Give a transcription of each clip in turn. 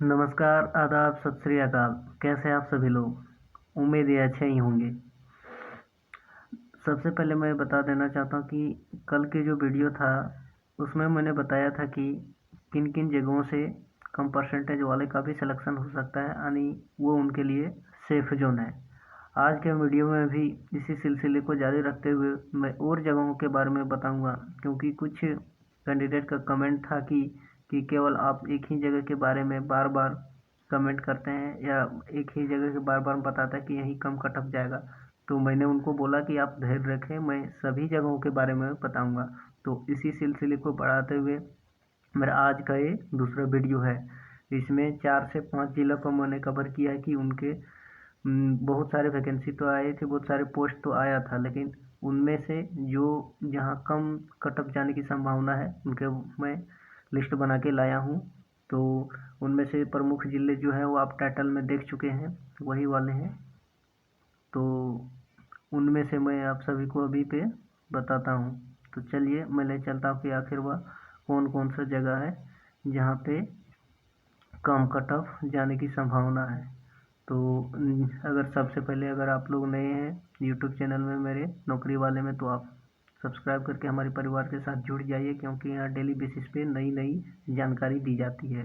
नमस्कार, आदाब, सत श्री अकाल। कैसे हैं आप सभी लोग? उम्मीद है अच्छे ही होंगे। सबसे पहले मैं बता देना चाहता हूँ कि कल की जो वीडियो था उसमें मैंने बताया था कि किन किन जगहों से कम परसेंटेज वाले का भी सिलेक्शन हो सकता है, यानी वो उनके लिए सेफ जोन है। आज के वीडियो में भी इसी सिलसिले को जारी रखते हुए मैं और जगहों के बारे में बताऊंगा, क्योंकि कुछ कैंडिडेट का कमेंट था कि केवल आप एक ही जगह के बारे में बार बार कमेंट करते हैं या एक ही जगह के बार बार बताता है कि यही कम कट ऑफ जाएगा। तो मैंने उनको बोला कि आप धैर्य रखें, मैं सभी जगहों के बारे में बताऊंगा। तो इसी सिलसिले को बढ़ाते हुए मेरा आज का ये दूसरा वीडियो है। इसमें 4 से 5 जिलों को मैंने कवर किया है कि उनके बहुत सारे वैकेंसी तो आए थे, बहुत सारे पोस्ट तो आया था, लेकिन उनमें से जो जहाँ कम कट ऑफ जाने की संभावना है उनके मैं लिस्ट बना के लाया हूँ। तो उनमें से प्रमुख जिले जो हैं वो आप टाइटल में देख चुके हैं, वही वाले हैं। तो उनमें से मैं आप सभी को अभी पे बताता हूँ। तो चलिए मैं ले चलता हूँ कि आखिर वह कौन कौन सा जगह है जहाँ पे कम कट ऑफ जाने की संभावना है। तो अगर सबसे पहले अगर आप लोग नए हैं यूट्यूब चैनल में मेरे नौकरी वाले में, तो आप सब्सक्राइब करके हमारे परिवार के साथ जुड़ जाइए, क्योंकि यहाँ डेली बेसिस पे नई नई जानकारी दी जाती है।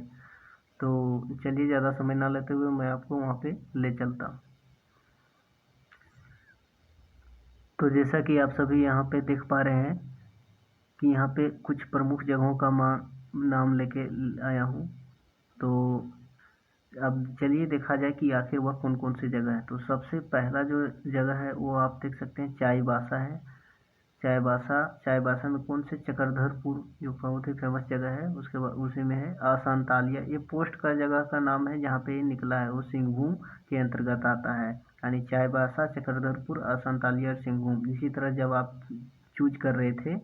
तो चलिए ज़्यादा समय ना लेते हुए मैं आपको वहाँ पे ले चलता हूँ। तो जैसा कि आप सभी यहाँ पे देख पा रहे हैं कि यहाँ पे कुछ प्रमुख जगहों का नाम लेके आया हूँ। तो अब चलिए देखा जाए कि आखिर वह कौन कौन सी जगह है। तो सबसे पहला जो जगह है वो आप देख सकते हैं चाईबासा है। चाईबासा में कौन से चक्रधरपुर जो बहुत ही फेमस जगह है उसके बाद उसी में है आसंतालिया। ये पोस्ट का जगह का नाम है जहाँ पे ये निकला है, वो सिंहभूम के अंतर्गत आता है। यानी चाईबासा, चक्रधरपुर, आसंतालिया और सिंहभूम। इसी तरह जब आप चूज कर रहे थे,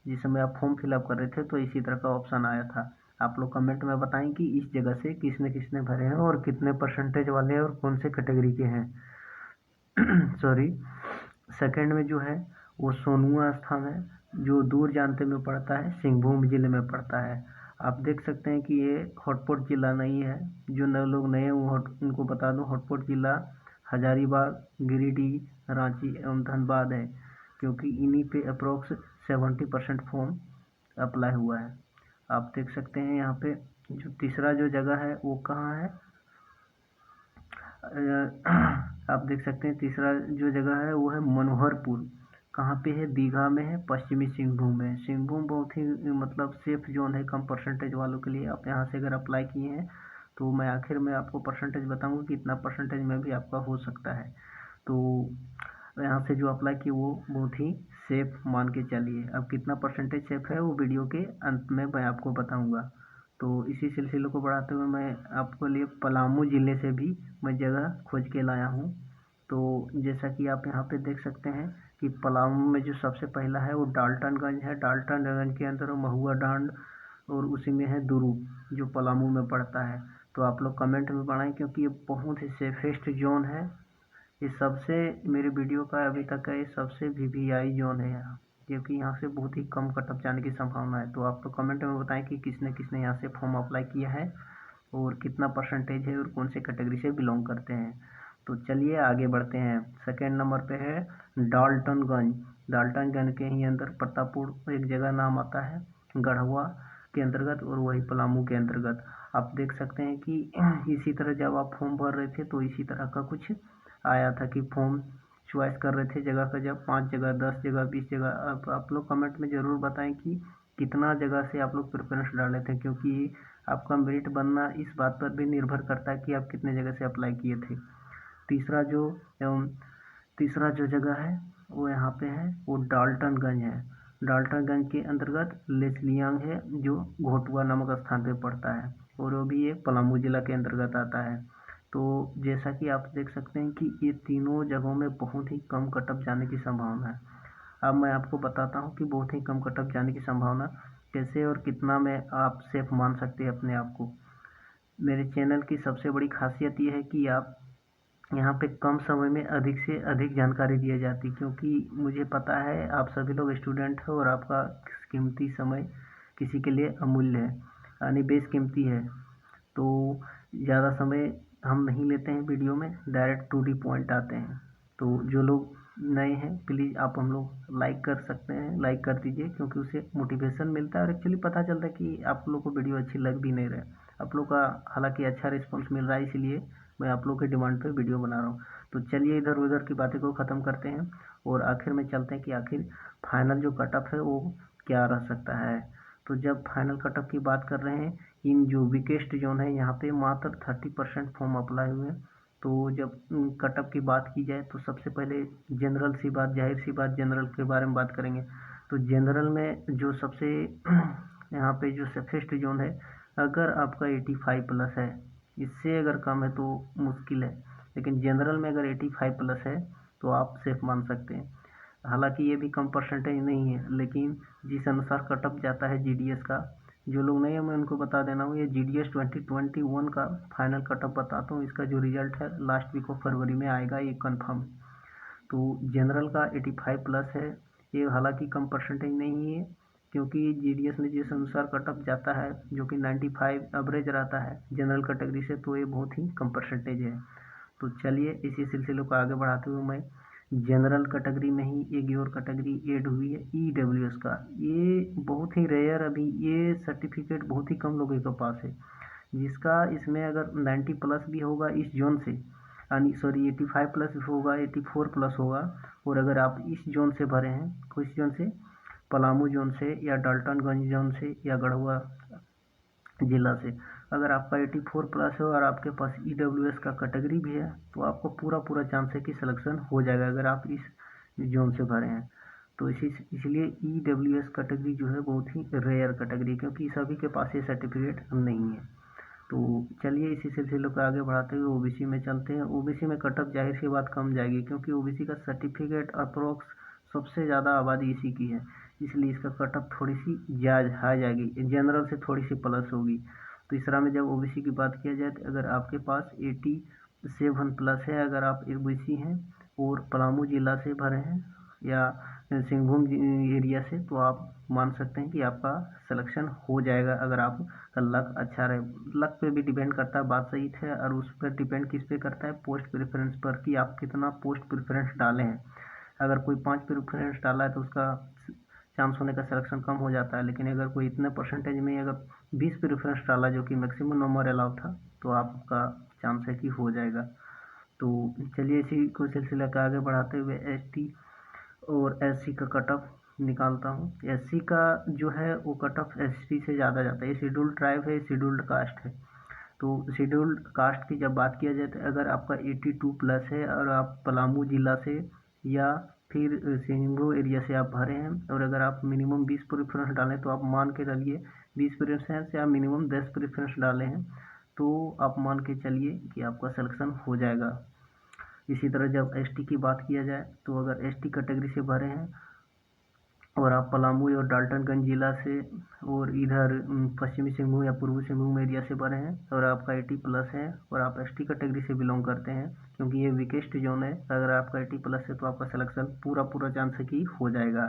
जिस समय आप फॉर्म फिलअप कर रहे थे, तो इसी तरह का ऑप्शन आया था। आप लोग कमेंट में बताएं कि इस जगह से किसने किसने भरे हैं और कितने परसेंटेज वाले हैं और कौन से कैटेगरी के हैं। सॉरी। सेकंड में जो है वो सोनुआ स्थान है, जो दूर जानते में पड़ता है, सिंहभूम जिले में पड़ता है। आप देख सकते हैं कि ये हॉटपॉट जिला नहीं है। जो नए लोग नए हैं उनको बता दूं, हॉटपॉट जिला हजारीबाग, गिरिडीह, रांची एवं धनबाद है, क्योंकि इन्हीं पे अप्रोक्स 70% फॉर्म अप्लाई हुआ है। आप देख सकते हैं यहाँ पे जो तीसरा जो जगह है वो कहाँ है। आप देख सकते हैं तीसरा जो जगह है वो है मनोहरपुर। कहाँ पे है? दीघा में है, पश्चिमी सिंहभूम में। सिंहभूम बहुत ही मतलब सेफ जोन है कम परसेंटेज वालों के लिए। आप यहाँ से अगर अप्लाई किए हैं तो मैं आखिर में आपको परसेंटेज बताऊंगा कि इतना परसेंटेज में भी आपका हो सकता है। तो यहाँ से जो अप्लाई किए वो बहुत ही सेफ मान के चलिए। अब कितना परसेंटेज सेफ है वो वीडियो के अंत में मैं आपको बताऊंगा। तो इसी सिलसिले को बढ़ाते हुए मैं आपके लिए पलामू ज़िले से भी मैं जगह खोज के लाया हूँ। तो जैसा कि आप यहाँ पे देख सकते हैं कि पलामू में जो सबसे पहला है वो डाल्टनगंज है। डाल्टनगंज के अंदर महुआ डांड और उसी में है दुरू, जो पलामू में पड़ता है। तो आप लोग कमेंट में बढ़ाएं, क्योंकि ये बहुत ही सेफेस्ट जोन है। ये सबसे मेरे वीडियो का अभी तक का ये सबसे वीवीआई जोन है यहाँ, क्योंकि यहाँ से बहुत ही कम कट ऑफ जाने की संभावना है। तो आप तो कमेंट में बताएं कि किसने किसने यहाँ से फॉर्म अप्लाई किया है और कितना परसेंटेज है और कौन से कैटेगरी से बिलोंग करते हैं। तो चलिए आगे बढ़ते हैं। सेकेंड नंबर पे है डाल्टनगंज। डाल्टनगंज के ही अंदर प्रतापपुर एक जगह नाम आता है, गढ़वा के अंतर्गत, और वही पलामू के अंतर्गत। आप देख सकते हैं कि इसी तरह जब आप फॉर्म भर रहे थे तो इसी तरह का कुछ आया था कि फॉर्म चॉइस कर रहे थे जगह का, जब 5 जगह, 10 जगह, 20 जगह। अब आप लोग कमेंट में ज़रूर बताएं कि कितना जगह से आप लोग प्रेफरेंस डाले थे, क्योंकि आपका मेरिट बनना इस बात पर भी निर्भर करता है कि आप कितने जगह से अप्लाई किए थे। तीसरा जो एवं तीसरा जो जगह है वो यहाँ पे है, वो डाल्टनगंज है। डाल्टनगंज के अंतर्गत लेसलियांग है, जो घोटुआ नामक स्थान पे पड़ता है, और वो भी ये पलामू जिला के अंतर्गत आता है। तो जैसा कि आप देख सकते हैं कि ये तीनों जगहों में बहुत ही कम कट ऑफ जाने की संभावना है। अब मैं आपको बताता हूँ कि बहुत ही कम कट ऑफ जाने की संभावना कैसे और कितना में आप सेफ मान सकते हैं अपने आप को। मेरे चैनल की सबसे बड़ी खासियत ये है कि आप यहाँ पे कम समय में अधिक से अधिक जानकारी दी जाती, क्योंकि मुझे पता है आप सभी लोग स्टूडेंट हो और आपका कीमती समय किसी के लिए अमूल्य है, यानी बेशकीमती है। तो ज़्यादा समय हम नहीं लेते हैं वीडियो में, डायरेक्ट टू दी पॉइंट आते हैं। तो जो लोग नए हैं प्लीज़ आप हम लोग लाइक कर सकते हैं, लाइक कर दीजिए, क्योंकि उससे मोटिवेशन मिलता है और एक्चुअली पता चलता है कि आप लोग को वीडियो अच्छी लग भी नहीं रहा है। आप लोग का हालांकि अच्छा रिस्पॉन्स मिल रहा है, इसलिए मैं आप लोग के डिमांड पे वीडियो बना रहा हूँ। तो चलिए इधर उधर की बातें को ख़त्म करते हैं और आखिर में चलते हैं कि आखिर फाइनल जो कटअप है वो क्या रह सकता है। तो जब फाइनल कटअप की बात कर रहे हैं, इन जो वीकेस्ट जोन है यहाँ पे मात्र 30% फॉर्म अप्लाई हुए हैं। तो जब कटअप की बात की जाए तो सबसे पहले जनरल सी बात, जाहिर सी बात, जनरल के बारे में बात करेंगे। तो जनरल में जो सबसे यहाँ पे जो सेफेस्ट जोन है, अगर आपका 85 प्लस है, इससे अगर कम है तो मुश्किल है, लेकिन जनरल में अगर 85 प्लस है तो आप सेफ मान सकते हैं। हालांकि ये भी कम परसेंटेज नहीं है, लेकिन जिस अनुसार कटअप जाता है जीडीएस का, जो लोग नहीं है मैं उनको बता देना हूँ, ये जीडीएस 2021 का फाइनल कटअप बताता हूँ। इसका जो रिजल्ट है लास्ट वीक ऑफ फरवरी में आएगा, ये कंफर्म। तो जनरल का 85 प्लस है, ये हालांकि कम परसेंटेज नहीं है, क्योंकि जीडीएस में जिस अनुसार कटअप जाता है जो कि 95 एवरेज रहता है जनरल कैटेगरी से, तो ये बहुत ही कम परसेंटेज है। तो चलिए इसी सिलसिले को आगे बढ़ाते हुए मैं जनरल कैटेगरी में ही एक और कैटेगरी ऐड हुई है ईडब्ल्यूएस का। ये बहुत ही रेयर, अभी ये सर्टिफिकेट बहुत ही कम लोगों के पास है, जिसका इसमें अगर 90 प्लस भी होगा इस जोन से, यानी सॉरी 85 प्लस होगा, 84 प्लस होगा, और अगर आप इस जोन से भरे हैं, किस जोन से, पलामू जोन से या डाल्टनगंज जोन से या गढ़वा जिला से, अगर आपका 84 प्लस है और आपके पास ईडब्ल्यूएस का कैटेगरी भी है, तो आपको पूरा चांस है कि सिलेक्शन हो जाएगा अगर आप इस जोन से भरे हैं। तो इसलिए ईडब्ल्यूएस कैटेगरी जो है बहुत ही रेयर कैटेगरी, क्योंकि सभी के पास ये सर्टिफिकेट नहीं है। तो चलिए इसी सिलसिले को आगे बढ़ाते हुए ओबीसी में चलते हैं। ओबीसी में कटअप जाहिर सी बात कम जाएगी, क्योंकि ओबीसी का सर्टिफिकेट अप्रोक्स सबसे ज़्यादा आबादी इसी की है, इसलिए इसका कटअप थोड़ी सी हाई जाएगी, जनरल से थोड़ी सी प्लस होगी। तीसरा में जब ओबीसी की बात किया जाए, तो अगर आपके पास 87 प्लस है, अगर आप ओबीसी हैं और पलामू जिला से भरे हैं या सिंहभूम एरिया से, तो आप मान सकते हैं कि आपका सिलेक्शन हो जाएगा, अगर आपका लक अच्छा रहे। लक पे भी डिपेंड करता है, बात सही है, और उस पर डिपेंड किस पे करता है, पोस्ट प्रेफरेंस पर, कि आप कितना पोस्ट प्रेफरेंस डाले हैं। अगर कोई 5 प्रेफरेंस डाला है तो उसका चांस होने का सिलेक्शन कम हो जाता है, लेकिन अगर कोई इतने परसेंटेज में अगर 20 प्रेफरेंस डाला, जो कि मैक्सिमम नंबर अलाउ था, तो आपका चांस है कि हो जाएगा। तो चलिए इसी को सिलसिला का आगे बढ़ाते हुए एसटी और एससी का कटअप निकालता हूँ। एससी का जो है वो कटअप एसटी से ज़्यादा जाता है, ये शेड्यूल्ड ट्राइब है, शेड्यूल्ड कास्ट है। तो शेड्यूल्ड कास्ट की जब बात किया जाए, तो अगर आपका 82 प्लस है और आप पलामू जिला से या फिर सिंहभूम एरिया से आप भरे हैं, और अगर आप मिनिमम 20 प्रेफरेंस डालें, तो आप मान के चलिए 20 प्रेफरेंस से आप मिनिमम 10 प्रेफरेंस डाले हैं, तो आप मान के चलिए कि आपका सिलेक्शन हो जाएगा। इसी तरह जब एसटी की बात किया जाए, तो अगर एसटी कैटेगरी से भरे हैं और आप पलामू और डाल्टनगंज जिला से और इधर पश्चिमी सिंहभूम या पूर्वी सिंहभूम एरिया से भरे हैं, और आपका 80 प्लस है और आप एसटी कैटेगरी से बिलोंग करते हैं, क्योंकि ये वीकेस्ट जोन है, अगर आपका 80 प्लस है तो आपका सिलेक्शन पूरा चांस है कि हो जाएगा।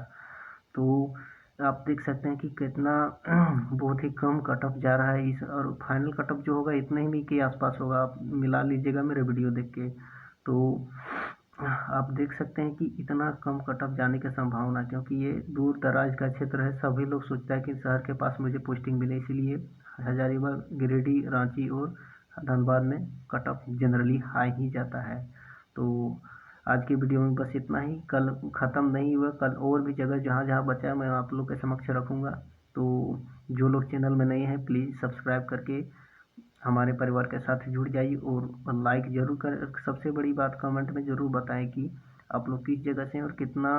तो आप देख सकते हैं कि कितना बहुत ही कम कटअप जा रहा है इस, और फाइनल कटअप जो होगा इतने ही के आसपास होगा, आप मिला लीजिएगा मेरे वीडियो देख के। तो आप देख सकते हैं कि इतना कम कटअप जाने की संभावना, क्योंकि ये दूर दराज का क्षेत्र है, सभी लोग सोचता है कि शहर के पास मुझे पोस्टिंग मिले, इसीलिए हजारीबाग, गिरिडीह, रांची और धनबाद में कटअप जनरली हाई ही जाता है। तो आज की वीडियो में बस इतना ही, कल ख़त्म नहीं हुआ, कल और भी जगह जहाँ जहाँ बचा है मैं आप लोग के समक्ष रखूँगा। तो जो लोग चैनल में नए हैं प्लीज़ सब्सक्राइब करके हमारे परिवार के साथ जुड़ जाइए और लाइक ज़रूर कर। सबसे बड़ी बात, कमेंट में ज़रूर बताएं कि आप लोग किस जगह से हैं और कितना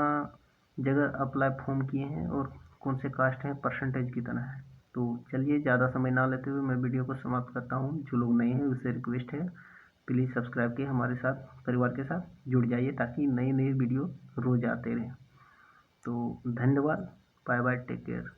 जगह अप्लाई फॉर्म किए हैं और कौन से कास्ट हैं, परसेंटेज कितना है। तो चलिए ज़्यादा समय ना लेते हुए मैं वीडियो को समाप्त करता हूँ। जो लोग नए हैं उससे रिक्वेस्ट है प्लीज़ सब्सक्राइब के हमारे साथ परिवार के साथ जुड़ जाइए, ताकि नई वीडियो रोज़ आते रहें। तो धन्यवाद, बाय बाय, टेक केयर।